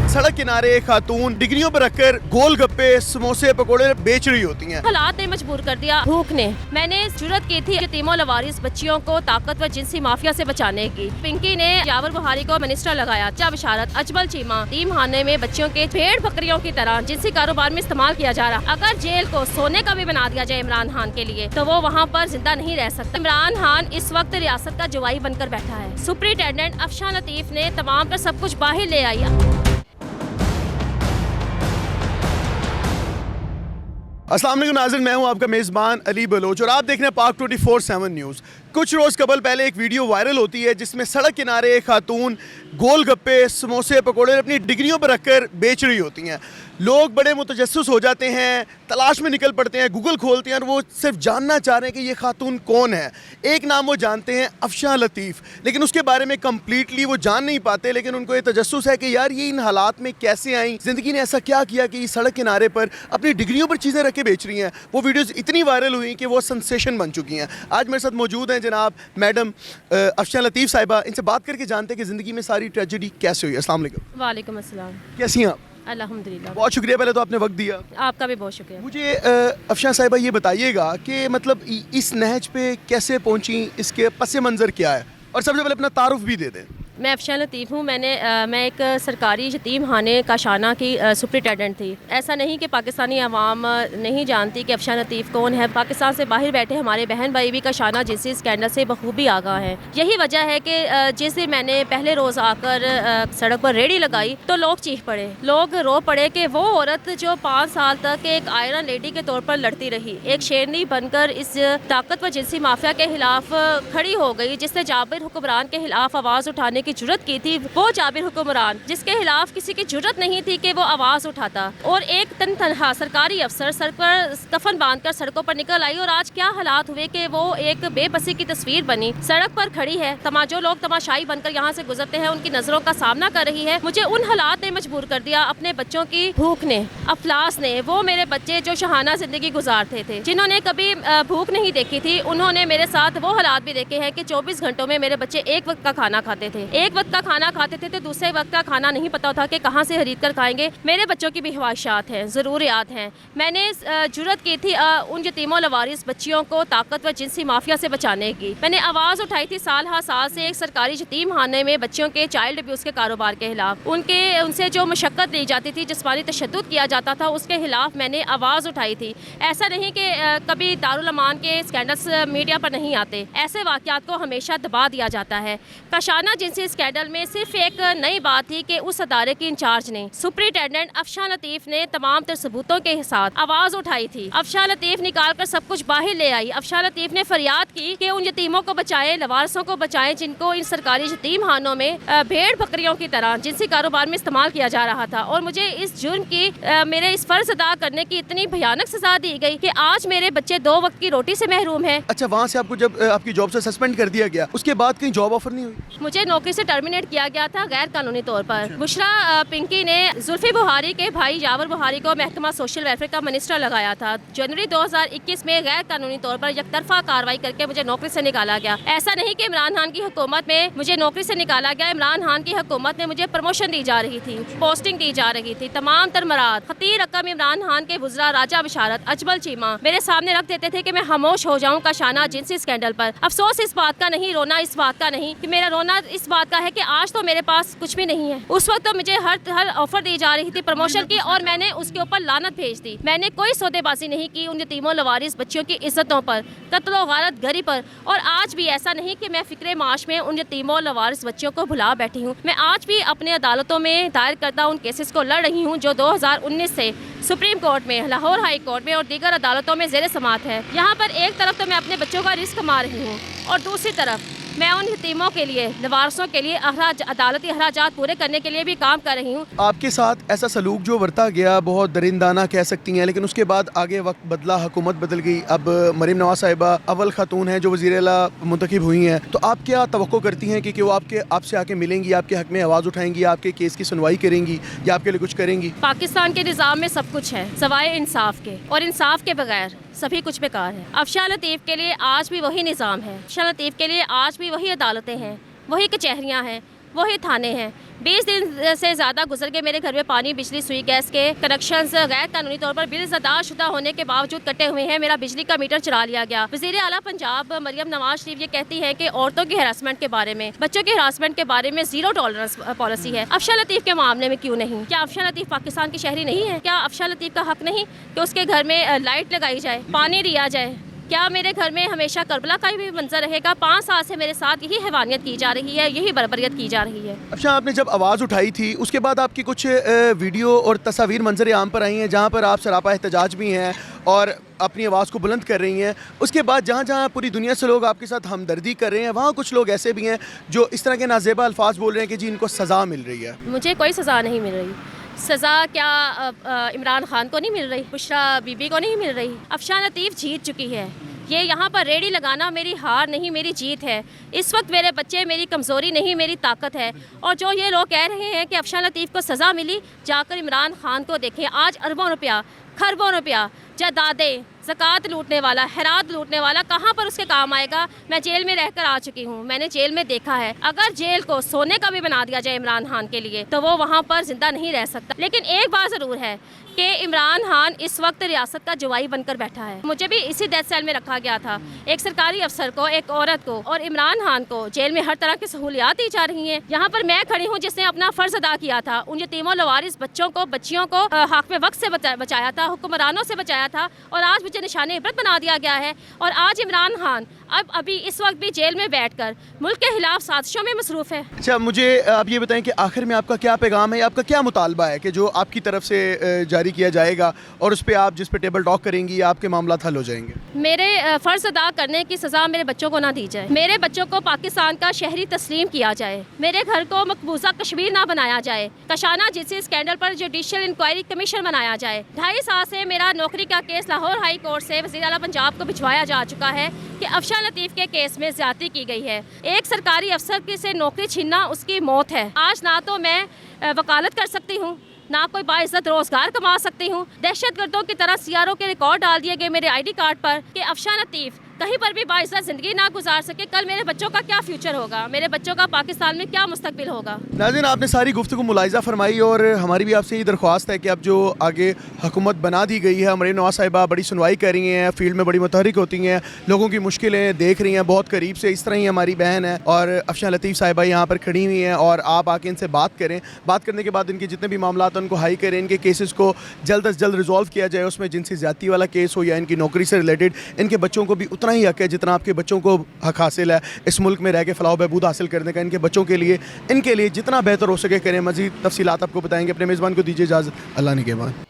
सड़क किनारे खातून डिग्रियों पर रखकर गोलगप्पे समोसे पकोड़े बेच रही होती हैं। हालात ने मजबूर कर दिया, भूख ने। मैंने जुर्रत की थी यतीमों लवारिस बच्चियों को ताकतवर जिनसी माफिया से बचाने की। पिंकी ने यावर बुहारी को मिनिस्टर लगाया। चा बशारत अजमल चीमा तीम खाने में बच्चियों के भेड़ बकरियों की तरह जिनसी कारोबार में इस्तेमाल किया जा रहा। अगर जेल को सोने का भी बना दिया जाए इमरान खान के लिए तो वो वहाँ पर जिंदा नहीं रह सकता। इमरान खान इस वक्त रियासत का जवाई बनकर बैठा है। सुप्रिंटेंडेंट अफशान लतीफ ने तमाम कर सब कुछ बाहर ले आई। अस्सलाम वालेकुम नाज़रीन, मैं हूं आपका मेज़बान अली बलोच और आप देख रहे हैं पाक 24/7 न्यूज़। कुछ रोज़ कबल पहले एक वीडियो वायरल होती है जिसमें सड़क किनारे खातून गोलगप्पे समोसे पकोड़े अपनी डिग्रियों पर रखकर बेच रही होती हैं। लोग बड़े मुतजस्सिस हो जाते हैं, तलाश में निकल पड़ते हैं, गूगल खोलते हैं और वो सिर्फ जानना चाह रहे हैं कि ये खातून कौन है। एक नाम वो जानते हैं अफशान लतीफ़, लेकिन उसके बारे में कम्प्लीटली वो जान नहीं पाते। लेकिन उनको ये तजस्सुस है कि यार ये इन हालात में कैसे आई, ज़िंदगी ने ऐसा क्या किया कि सड़क किनारे पर अपनी डिग्रियों पर चीज़ें रख के बेच रही हैं। वो वीडियोज़ इतनी वायरल हुई कि वो सेंसेशन बन चुकी हैं। आज मेरे साथ मौजूद हैं जनाब मैडम अफशान लतीफ़ साहिबा। इनसे बात करके जानते हैं कि ज़िंदगी में सारी ट्रेजेडी कैसे हुई। अस्सलाम वालेकुम। वालेकुम अस्सलाम। कैसी हैं आप? अल्हम्दुलिल्लाह। बहुत शुक्रिया, पहले तो आपने वक्त दिया। आपका भी बहुत शुक्रिया। मुझे अफशान साहिबा ये बताइएगा कि मतलब इस नहज पे कैसे पहुंची, इसके पस मंज़र क्या है, और सबसे पहले अपना तारुफ भी दे दें। मैं अफशान लतीफ़ हूँ। मैं एक सरकारी यतीम खाने काशाना की सुप्रिंटेंडेंट थी। ऐसा नहीं कि पाकिस्तानी अवाम नहीं जानती कि अफशान लतीफ़ कौन है। पाकिस्तान से बाहर बैठे हमारे बहन भाई भी काशाना जिनसी स्कैंडल से बखूबी आगाह हैं। यही वजह है कि जिस दिन मैंने पहले रोज़ आकर सड़क पर रेडी लगाई तो लोग चीख पड़े, लोग रो पड़े कि वो औरत जो 5 साल तक एक आयरन लेडी के तौर पर लड़ती रही, एक शेरनी बनकर इस ताकतवर जिनसी माफिया के खिलाफ खड़ी हो गई, जिसने जाबिर हुक्मरान के खिलाफ आवाज़ उठाने की जुर्रत की थी। वो जाबिर हुक्मरान जिसके खिलाफ किसी की जुर्रत नहीं थी कि वो आवाज उठाता, और एक तनहा सरकारी अफसर सर पर कफन बांधकर सड़कों पर निकल आई। और आज क्या हालात हुए कि वो एक बेबसी की तस्वीर बनी, सड़क पर खड़ी है। जो लोग तमाशाई बनकर यहाँ से गुजरते हैं उनकी नजरों का सामना कर रही है। मुझे उन हालात ने मजबूर कर दिया, अपने बच्चों की भूख ने, अफलास ने। वो मेरे बच्चे जो शहाना जिंदगी गुजारते थे, जिन्होंने कभी भूख नहीं देखी थी, उन्होंने मेरे साथ वो हालात भी देखे हैं कि 24 घंटों में मेरे बच्चे एक वक्त का खाना खाते थे। एक वक्त का खाना खाते थे तो दूसरे वक्त का खाना नहीं पता था कि कहाँ से खरीद कर खाएंगे। मेरे बच्चों की भी ख्वाहिशात हैं, ज़रूरियात हैं। मैंने जुर्रत की थी उन यतीमों लवारिस बच्चियों को ताकतवर जिनसी माफिया से बचाने की। मैंने आवाज़ उठाई थी साल हर साल से एक सरकारी यतीम खाने में बच्चियों के चाइल्ड अब्यूज़ के कारोबार के खिलाफ। उनसे जो मशक्क़त दी जाती थी, जिस्मानी तशद्दुद किया जाता था, उसके खिलाफ मैंने आवाज़ उठाई थी। ऐसा नहीं कि कभी दारुल अमान के स्कैंडल्स मीडिया पर नहीं आते, ऐसे वाक़यात को हमेशा दबा दिया जाता है। काशाना जिनसी स्कैंडल में सिर्फ एक नई बात थी कि उस अदारे की इंचार्ज ने, सुप्रिंटेंडेंट अफशान लतीफ ने तमाम तर सबूतों के साथ आवाज उठाई थी। अफशान लतीफ निकाल कर सब कुछ बाहर ले आई। अफशान लतीफ ने फरियाद की कि उन यतीमों को बचाएं, लवारसों को बचाएं, जिनको इन सरकारी यतीम खानों में भेड़ बकरियों की तरह जिनसी कारोबार में इस्तेमाल किया जा रहा था। और मुझे इस जुर्म की, मेरे इस फर्ज अदा करने की इतनी भयानक सजा दी गई कि आज मेरे बच्चे 2 वक्त की रोटी से महरूम है। अच्छा, वहाँ से आपको जब आपकी जॉब से सस्पेंड कर दिया गया, उसके बाद कहीं जॉब ऑफर नहीं हुई? मुझे नौकरी से टर्मिनेट किया गया था गैर कानूनी तौर पर। बुशरा पिंकी ने जुल्फी बुहारी के भाई यावर बुहारी को महकमा सोशल वेलफेयर का मिनिस्टर लगाया था। जनवरी 2021 में गैर कानूनी तौर पर यकतरफा कार्रवाई करके मुझे नौकरी से निकाला गया। ऐसा नहीं कि इमरान खान की हुकूमत में मुझे नौकरी से निकाला गया। इमरान खान की हुकूमत में मुझे प्रमोशन दी जा रही थी, पोस्टिंग दी जा रही थी। तमाम तरमरात खतीर रकम इमरान खान के वुज़रा राजा बशारत अजमल चीमा मेरे सामने रख देते थे कि मैं खामोश हो जाऊँ काशाना जिनसी स्कैंडल पर। अफसोस इस बात का नहीं, रोना इस बात का नहीं कि मेरा रोना इस बात का है कि आज तो मेरे पास कुछ भी नहीं है। उस वक्त तो मुझे हर ऑफर दी जा रही थी प्रमोशन की, और मैंने उसके ऊपर लानत भेज दी। मैंने कोई सौदेबाजी नहीं की उन यतीमों लवारिस बच्चियों की इज्जतों पर, कत्लो गारत गरी पर। और आज भी ऐसा नहीं कि मैं फिक्रे माश में उन यतीमों लवारिस बच्चियों को भुला बैठी हूँ। मैं आज भी अपने अदालतों में दायर करता उन केसेस को लड़ रही हूँ जो 2019 से सुप्रीम कोर्ट में, लाहौर हाई कोर्ट में और दीगर अदालतों में ज़ेर समात है। यहाँ पर एक तरफ तो मैं अपने बच्चों का रिस्क कमा रही हूँ और दूसरी तरफ मैं उन यतीमों के लिए, लवारसों के लिए अदालती अखराजात पूरे करने के लिए भी काम कर रही हूँ। आपके साथ ऐसा सलूक जो बरता गया बहुत दरिंदाना कह सकती हैं, लेकिन उसके बाद आगे वक्त बदला, हुकूमत बदल गई। अब मरीम नवाज साहिबा अव्वल खातून हैं जो वज़ीर आला मुंतखब हुई हैं, तो आप क्या तवक्को करती हैं कि वो आपसे आके मिलेंगी, आपके हक में आवाज़ उठाएंगी, आपके केस की सुनवाई करेंगी या आपके लिए कुछ करेंगी? पाकिस्तान के निज़ाम में सब कुछ है सवाए इंसाफ के, और इंसाफ के बगैर सभी कुछ बेकार है। अफशान लतीफ़ के लिए आज भी वही निज़ाम है, अफशान लतीफ़ के लिए आज भी वही अदालतें हैं, वही कचहरियाँ हैं, वही थाने हैं। 20 दिन से ज़्यादा गुजर गए, मेरे घर में पानी, बिजली, सुई, गैस के कनेक्शंस गैर कानूनी तौर पर बिल्स अदा शुदा होने के बावजूद कटे हुए हैं। मेरा बिजली का मीटर चुरा लिया गया। वज़ीर आला पंजाब मरियम नवाज शरीफ ये कहती हैं कि औरतों की हरासमेंट के बारे में, बच्चों की हरासमेंट के बारे में ज़ीरो टॉलरेंस पॉलिसी है। अफशा लतीफ़ के मामले में क्यों नहीं? क्या अफशा लतीफ़ पाकिस्तान की शहरी नहीं है? क्या अफशा लतीफ़ का हक नहीं कि उसके घर में लाइट लगाई जाए, पानी दिया जाए? क्या मेरे घर में हमेशा करबला का भी मंजर रहेगा? 5 साल से मेरे साथ यही हैवानियत की जा रही है, यही बर्बरियत की जा रही है। अच्छा, आपने जब आवाज़ उठाई थी उसके बाद आपकी कुछ वीडियो और तस्वीर मंजर आम पर आई हैं जहाँ पर आप सरापा एहतजाज भी हैं और अपनी आवाज़ को बुलंद कर रही हैं। उसके बाद जहाँ जहाँ पूरी दुनिया से लोग आपके साथ हमदर्दी कर रहे हैं, वहाँ कुछ लोग ऐसे भी हैं जो इस तरह के नाजेबा अल्फाज बोल रहे हैं कि जी इनको सज़ा मिल रही है। मुझे कोई सज़ा नहीं मिल रही। सज़ा क्या इमरान खान को नहीं मिल रही? बुशरा बीबी को नहीं मिल रही? अफशा लतीफ़ जीत चुकी है। ये यहाँ पर रेडी लगाना मेरी हार नहीं, मेरी जीत है। इस वक्त मेरे बच्चे मेरी कमज़ोरी नहीं, मेरी ताकत है। और जो ये लोग कह रहे हैं कि अफशा लतीफ़ को सज़ा मिली, जाकर इमरान खान को देखें। आज अरबों रुपया, खरबों रुपया, जायदादें, ज़कात लूटने वाला, हैरात लूटने वाला कहाँ पर उसके काम आएगा? मैं जेल में रहकर आ चुकी हूँ, मैंने जेल में देखा है। अगर जेल को सोने का भी बना दिया जाए इमरान खान के लिए तो वो वहाँ पर जिंदा नहीं रह सकता। लेकिन एक बात ज़रूर है कि इमरान खान इस वक्त रियासत का जवाई बनकर बैठा है। मुझे भी इसी डेथ सेल में रखा गया था, एक सरकारी अफसर को, एक औरत को, और इमरान खान को जेल में हर तरह की सहूलियात दी जा रही हैं। यहाँ पर मैं खड़ी हूँ जिसने अपना फ़र्ज अदा किया था, उन यतीमों लवारिस बच्चों को, बच्चियों को हक में वक्त से बचाया था, हुक्मरानों से बचाया था, और आज मुझे निशाने इबरत बना दिया गया है। और आज इमरान खान अभी इस वक्त भी जेल में बैठकर मुल्क के खिलाफ साजिशों में मसरूफ़ है। अच्छा, मुझे आप ये बताएं कि आखिर में आपका क्या पैगाम है, आपका क्या मुतालबा है कि जो आपकी तरफ से जारी किया जाएगा और उस पर आप जिस पे टेबल टॉक करेंगी आपके मामला हल हो जाएंगे? मेरे फ़र्ज़ अदा करने की सज़ा मेरे बच्चों को ना दी जाए, मेरे बच्चों को पाकिस्तान का शहरी तस्लीम किया जाए, मेरे घर को मकबूजा कश्मीर ना बनाया जाए, कशाना जिस स्कैंडल पर जुडिशल इंक्वायरी कमीशन बनाया जाए। 2.5 साल से मेरा नौकरी का केस लाहौर हाई कोर्ट से वज़ीर आला पंजाब को भिजवाया जा चुका है कि अफशा लतीफ़ के केस में ज़्यादती की गई है। एक सरकारी अफसर की से नौकरी छीनना उसकी मौत है। आज ना तो मैं वकालत कर सकती हूँ, ना कोई बाइज्जत रोज़गार कमा सकती हूँ। दहशतगर्दों की तरह CRO के रिकॉर्ड डाल दिए गए मेरे ID कार्ड पर कि अफशा लतीफ़ कहीं पर भी बाइज्जत ज़िंदगी ना गुजार सके। कल मेरे बच्चों का क्या फ्यूचर होगा? मेरे बच्चों का पाकिस्तान में क्या मुस्तकबिल होगा? नाज़रीन, आपने सारी गुफ्तगू मुलाहिज़ा फरमाई और हमारी भी आपसे ये दरख्वास्त है कि अब जो आगे हुकूमत बना दी गई है, मरियम नवाज़ साहिबा बड़ी सुनवाई कर रही हैं, फील्ड में बड़ी मुतहरिक होती हैं, लोगों की मुश्किलें देख रही हैं बहुत करीब से। इस तरह ही हमारी बहन है और अफशा लतीफ़ साहिबा यहाँ पर खड़ी हुई हैं और आप आके इनसे बात करें। बात करने के बाद इनके जितने भी मामला हैं उनको हाई करें, इनके केसेस को जल्द अज जल्द रिजॉल्व किया जाए। उसमें जिनसी ज़्यादती वाला केस हो या इनकी नौकरी से रिलेटेड, इनके बच्चों को भी उतना ही हक है जितना आपके बच्चों को हक हासिल है इस मुल्क में रह के फलाह बहबूद हासिल करने का। इनके बच्चों के लिए, इनके लिए जितना बेहतर हो सके करें। मज़ीद तफसीलात आपको बताएंगे। अपने मेज़बान को दीजिए इजाज़त। अल्लाह निगहबान।